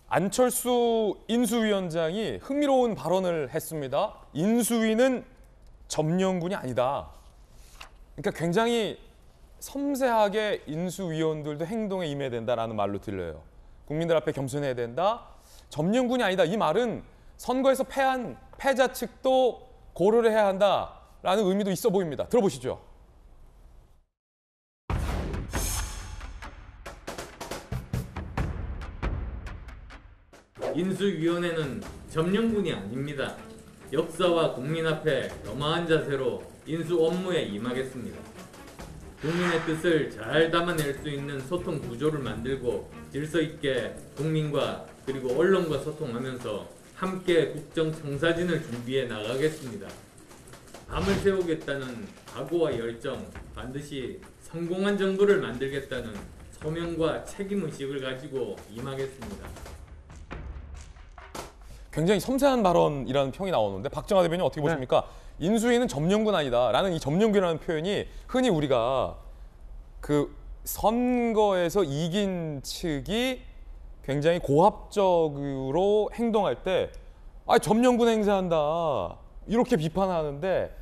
안철수 인수위원장이 흥미로운 발언을 했습니다. 인수위는 점령군이 아니다. 그러니까 굉장히 섬세하게 인수위원들도 행동에 임해야 된다라는 말로 들려요. 국민들 앞에 겸손해야 된다. 점령군이 아니다. 이 말은 선거에서 패한 패자 측도 고려를 해야 한다라는 의미도 있어 보입니다. 들어보시죠. 인수위원회는 점령군이 아닙니다. 역사와 국민 앞에 겸허한 자세로 인수 업무에 임하겠습니다. 국민의 뜻을 잘 담아낼 수 있는 소통 구조를 만들고 질서 있게 국민과 그리고 언론과 소통하면서 함께 국정 청사진을 준비해 나가겠습니다. 밤을 새우겠다는 각오와 열정, 반드시 성공한 정부를 만들겠다는 소명과 책임의식을 가지고 임하겠습니다. 굉장히 섬세한 발언이라는 평이 나오는데 박정하 대변인 어떻게 보십니까? 인수위는 점령군 아니다라는 이 점령군이라는 표현이 흔히 우리가 그 선거에서 이긴 측이 굉장히 고압적으로 행동할 때 점령군 행사한다 이렇게 비판하는데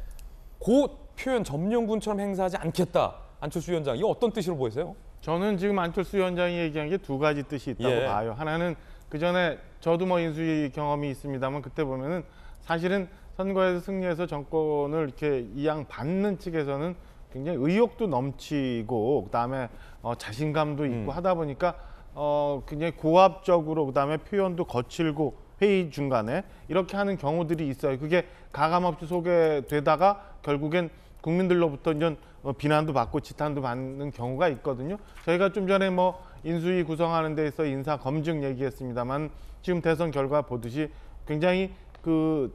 그 표현 점령군처럼 행사하지 않겠다. 안철수 위원장 이거 어떤 뜻으로 보이세요? 저는 지금 안철수 위원장이 얘기한 게 두 가지 뜻이 있다고 봐요. 하나는 그 전에 저도 뭐 인수위 경험이 있습니다만 그때 보면은 사실은 선거에서 승리해서 정권을 이렇게 이양받는 측에서는 굉장히 의욕도 넘치고 그다음에 자신감도 있고 하다 보니까 굉장히 고압적으로 그다음에 표현도 거칠고 회의 중간에 이렇게 하는 경우들이 있어요. 그게 가감없이 소개되다가 결국엔 국민들로부터 이제 비난도 받고 지탄도 받는 경우가 있거든요. 저희가 좀 전에 뭐 인수위 구성하는 데 있어 인사 검증 얘기했습니다만 지금 대선 결과 보듯이 굉장히 그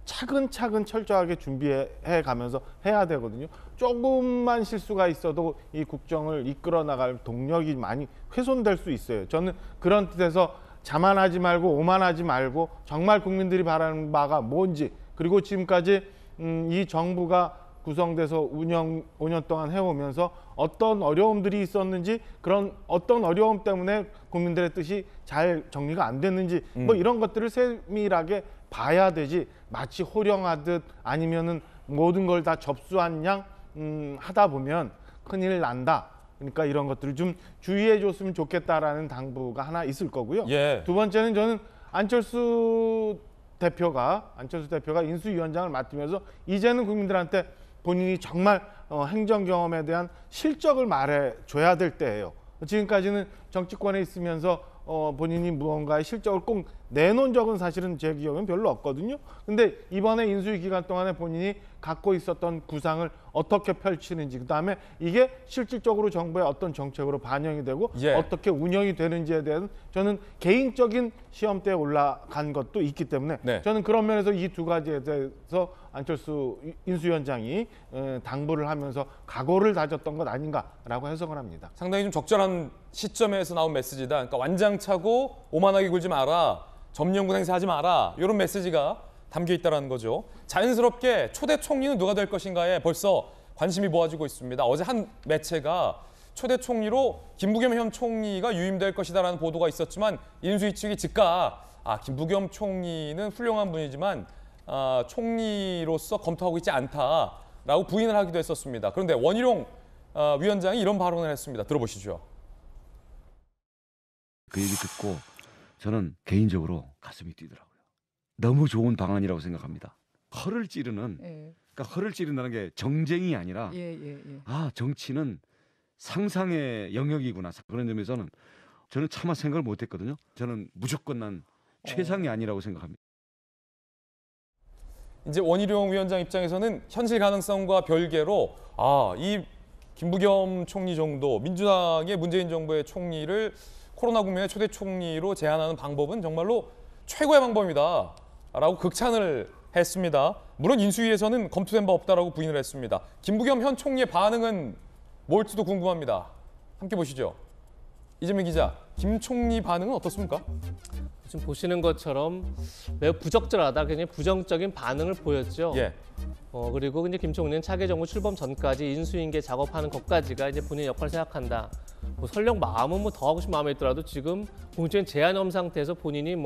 차근차근 철저하게 준비해 가면서 해야 되거든요. 조금만 실수가 있어도 이 국정을 이끌어 나갈 동력이 많이 훼손될 수 있어요. 저는 그런 뜻에서 자만하지 말고 오만하지 말고 정말 국민들이 바라는 바가 뭔지 그리고 지금까지 이 정부가 구성돼서 5년 동안 해오면서 어떤 어려움들이 있었는지 그런 어떤 어려움 때문에 국민들의 뜻이 잘 정리가 안 됐는지 뭐 이런 것들을 세밀하게 봐야 되지 마치 호령하듯 아니면은 모든 걸 다 접수한 양 하다 보면 큰일 난다. 그러니까 이런 것들을 좀 주의해 줬으면 좋겠다라는 당부가 하나 있을 거고요. 두 번째는 저는 안철수 대표가 인수위원장을 맡으면서 이제는 국민들한테 본인이 정말 행정 경험에 대한 실적을 말해줘야 될 때예요. 지금까지는 정치권에 있으면서 본인이 무언가의 실적을 꼭 내놓은 적은 사실은 제 기억엔 별로 없거든요. 근데 이번에 인수위 기간 동안에 본인이 갖고 있었던 구상을 어떻게 펼치는지 그다음에 이게 실질적으로 정부의 어떤 정책으로 반영이 되고 어떻게 운영이 되는지에 대한 저는 개인적인 시험대에 올라간 것도 있기 때문에 저는 그런 면에서 이 두 가지에 대해서 안철수 인수위원장이 당부를 하면서 각오를 다졌던 것 아닌가라고 해석을 합니다. 상당히 좀 적절한 시점에서 나온 메시지다. 그러니까 완장차고 오만하게 굴지 마라. 점령군 행사하지 마라. 이런 메시지가 담겨 있다는 거죠. 자연스럽게 초대 총리는 누가 될 것인가에 벌써 관심이 모아지고 있습니다. 어제 한 매체가 초대 총리로 김부겸 현 총리가 유임될 것이다라는 보도가 있었지만 인수위 측이 즉각 김부겸 총리는 훌륭한 분이지만 총리로서 검토하고 있지 않다라고 부인을 하기도 했었습니다. 그런데 원희룡 위원장이 이런 발언을 했습니다. 들어보시죠. 그 얘기 듣고 저는 개인적으로 가슴이 뛰더라고요. 너무 좋은 방안이라고 생각합니다. 허를 찌르는 그러니까 허를 찌른다는 게 정쟁이 아니라 정치는 상상의 영역이구나. 그런 점에서는 저는 차마 생각을 못했거든요. 저는 무조건 난 최상이 아니라고 생각합니다. 이제 원희룡 위원장 입장에서는 현실 가능성과 별개로 이 김부겸 총리 정도 민주당의 문재인 정부의 총리를 코로나 국면의 초대 총리로 제안하는 방법은 정말로 최고의 방법이다 라고 극찬을 했습니다. 물론 인수위에서는 검토된 바 없다라고 부인을 했습니다. 김부겸 현 총리의 반응은 뭘지도 궁금합니다. 함께 보시죠. 이재명 기자, 김 총리 반응은 어떻습니까? 지금 보시는 것처럼 매우 부적절하다, 굉장히 부정적인 반응을 보였죠. 그리고 이제 김 총리는 차기 정부 출범 전까지 인수인계 작업하는 것까지가 이제 본인 역할을 생각한다. 뭐 설령 마음은 뭐 더 하고 싶은 마음이 있더라도 지금 공식적인 제한엄 상태에서 본인이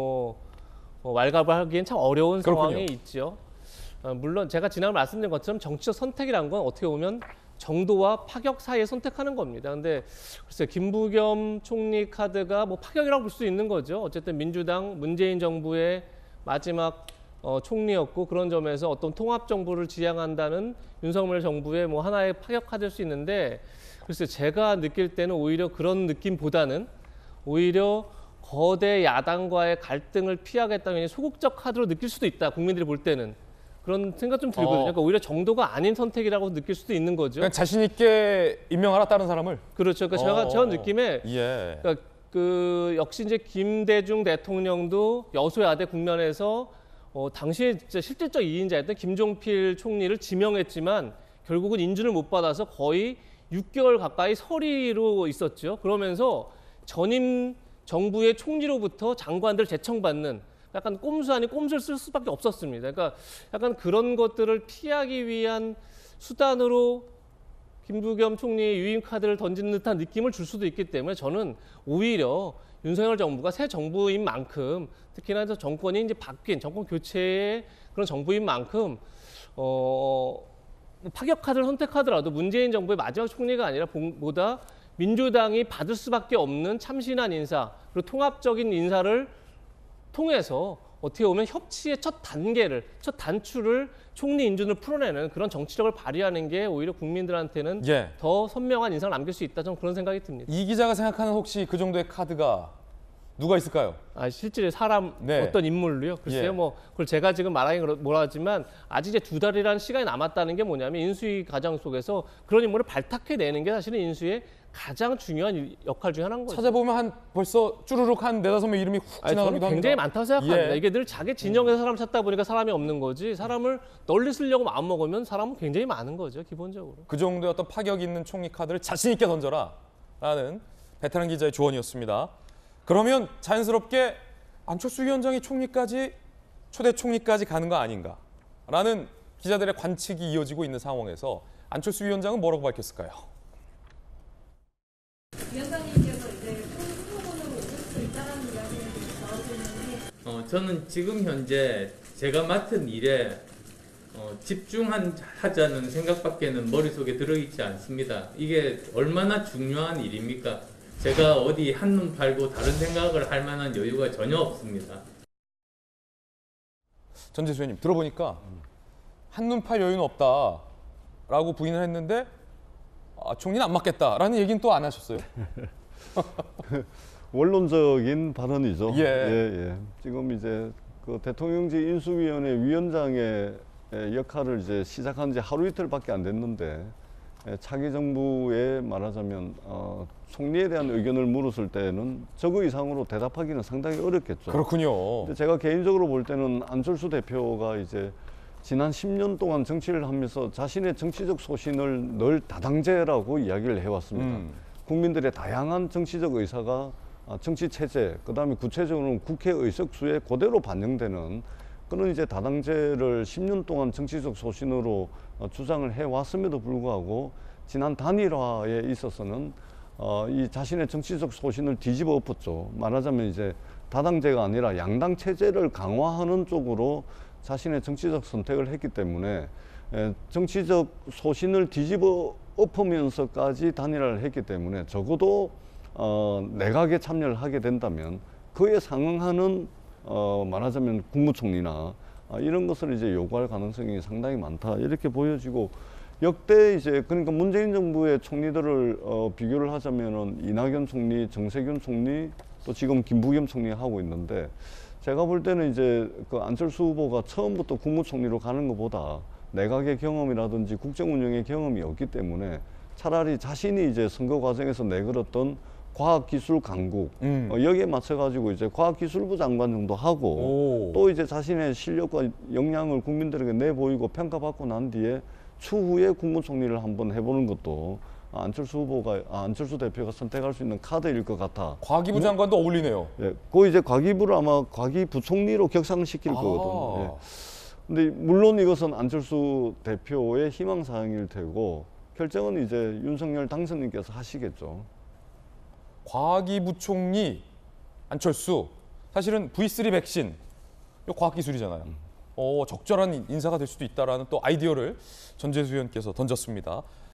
왈가불 하기엔 참 어려운 그렇군요. 상황이 있죠. 물론 제가 지난번에 말씀드린 것처럼 정치적 선택이란 건 어떻게 보면 정도와 파격 사이에 선택하는 겁니다. 근데 글쎄 김부겸 총리 카드가 뭐 파격이라고 볼 수 있는 거죠. 어쨌든 민주당 문재인 정부의 마지막 총리였고 그런 점에서 어떤 통합 정부를 지향한다는 윤석열 정부의 뭐 하나의 파격 카드일 수 있는데 글쎄 제가 느낄 때는 오히려 그런 느낌보다는 오히려 거대 야당과의 갈등을 피하겠다는 소극적 카드로 느낄 수도 있다. 국민들이 볼 때는. 그런 생각 좀 들거든요. 그러니까 오히려 정도가 아닌 선택이라고 느낄 수도 있는 거죠. 그냥 자신 있게 임명하라 다른 사람을. 그렇죠. 그러니까 제가 느낌에 예. 그러니까 역시 이제 김대중 대통령도 여소야대 국면에서 당시에 진짜 실질적 이인자였던 김종필 총리를 지명했지만 결국은 인준을 못 받아서 거의 6개월 가까이 서리로 있었죠. 그러면서 전임 정부의 총리로부터 장관들 제청받는 약간 꼼수 아닌 꼼수를 쓸 수밖에 없었습니다. 그러니까 약간 그런 것들을 피하기 위한 수단으로 김부겸 총리의 유임 카드를 던지는 듯한 느낌을 줄 수도 있기 때문에 저는 오히려 윤석열 정부가 새 정부인 만큼 특히나 정권이 이제 바뀐 정권 교체의 그런 정부인 만큼 파격 카드를 선택하더라도 문재인 정부의 마지막 총리가 아니라 보다 민주당이 받을 수밖에 없는 참신한 인사 그리고 통합적인 인사를 통해서 어떻게 보면 협치의 첫 단추를 총리 인준을 풀어내는 그런 정치력을 발휘하는 게 오히려 국민들한테는 더 선명한 인상을 남길 수 있다. 저는 그런 생각이 듭니다. 이 기자가 생각하는 혹시 그 정도의 카드가 누가 있을까요? 실제 사람 어떤 인물로요? 글쎄요, 그걸 제가 지금 말하기 뭐라 하지만 아직 이제 2달이라는 시간이 남았다는 게 뭐냐면 인수위 과정 속에서 그런 인물을 발탁해내는 게 사실은 인수위의 가장 중요한 역할 중에 하나인 거죠. 찾아보면 벌써 쭈르륵 한 4-5명 이름이 훅 지나가기도 합니다. 굉장히 많다고 생각합니다. 이게 늘 자기 진영에서 사람 찾다 보니까 사람이 없는 거지 사람을 널리 쓰려고 마음먹으면 사람은 굉장히 많은 거죠. 기본적으로. 그 정도의 어떤 파격 있는 총리 카드를 자신 있게 던져라 라는 베테랑 기자의 조언이었습니다. 그러면 자연스럽게 안철수 위원장이 초대 총리까지 가는 거 아닌가 라는 기자들의 관측이 이어지고 있는 상황에서 안철수 위원장은 뭐라고 밝혔을까요? 위원장님께서 이제 후보군으로 오실 수 있다는 이야기를 나오고 있는데 저는 지금 현재 제가 맡은 일에 집중하자는 생각밖에는 머릿속에 들어있지 않습니다. 이게 얼마나 중요한 일입니까? 제가 어디 한눈 팔고 다른 생각을 할 만한 여유가 전혀 없습니다. 전재수 의원님 들어보니까 한눈 팔 여유는 없다라고 부인을 했는데 총리는 안 맡겠다라는 얘기는 또 안 하셨어요. 원론적인 발언이죠. 예. 지금 이제 그 대통령직 인수위원회 위원장의 역할을 이제 시작한 지 하루 이틀밖에 안 됐는데 차기 정부에 말하자면 총리에 대한 의견을 물었을 때는 저거 이상으로 대답하기는 상당히 어렵겠죠. 그렇군요. 근데 제가 개인적으로 볼 때는 안철수 대표가 이제 지난 10년 동안 정치를 하면서 자신의 정치적 소신을 늘 다당제라고 이야기를 해왔습니다. 국민들의 다양한 정치적 의사가 정치 체제, 그다음에 구체적으로는 국회 의석수에 그대로 반영되는 그런 이제 다당제를 10년 동안 정치적 소신으로 주장을 해왔음에도 불구하고 지난 단일화에 있어서는 이 자신의 정치적 소신을 뒤집어 엎었죠. 말하자면 이제 다당제가 아니라 양당 체제를 강화하는 쪽으로 자신의 정치적 선택을 했기 때문에 정치적 소신을 뒤집어 엎으면서까지 단일화를 했기 때문에 적어도 내각에 참여를 하게 된다면 그에 상응하는 말하자면 국무총리나 이런 것을 이제 요구할 가능성이 상당히 많다 이렇게 보여지고 역대 이제 그러니까 문재인 정부의 총리들을 비교를 하자면은 이낙연 총리, 정세균 총리 또 지금 김부겸 총리 하고 있는데 제가 볼 때는 이제 그 안철수 후보가 처음부터 국무총리로 가는 것보다 내각의 경험이라든지 국정 운영의 경험이 없기 때문에 차라리 자신이 이제 선거 과정에서 내걸었던 과학기술 강국 여기에 맞춰가지고 이제 과학기술부 장관 정도 하고 또 이제 자신의 실력과 역량을 국민들에게 내보이고 평가받고 난 뒤에 추후에 국무총리를 한번 해보는 것도 안철수 대표가 선택할 수 있는 카드일 것 같아. 과기부 장관도 어울리네요. 예, 그 이제 과기부를 아마 과기부총리로 격상시킬 거거든요. 예. 근데 물론 이것은 안철수 대표의 희망사항일 테고 결정은 이제 윤석열 당선인께서 하시겠죠. 과학기 부총리 안철수, 사실은 V3 백신, 이거 과학기술이잖아요. 적절한 인사가 될 수도 있다라는 또 아이디어를 전재수 의원께서 던졌습니다.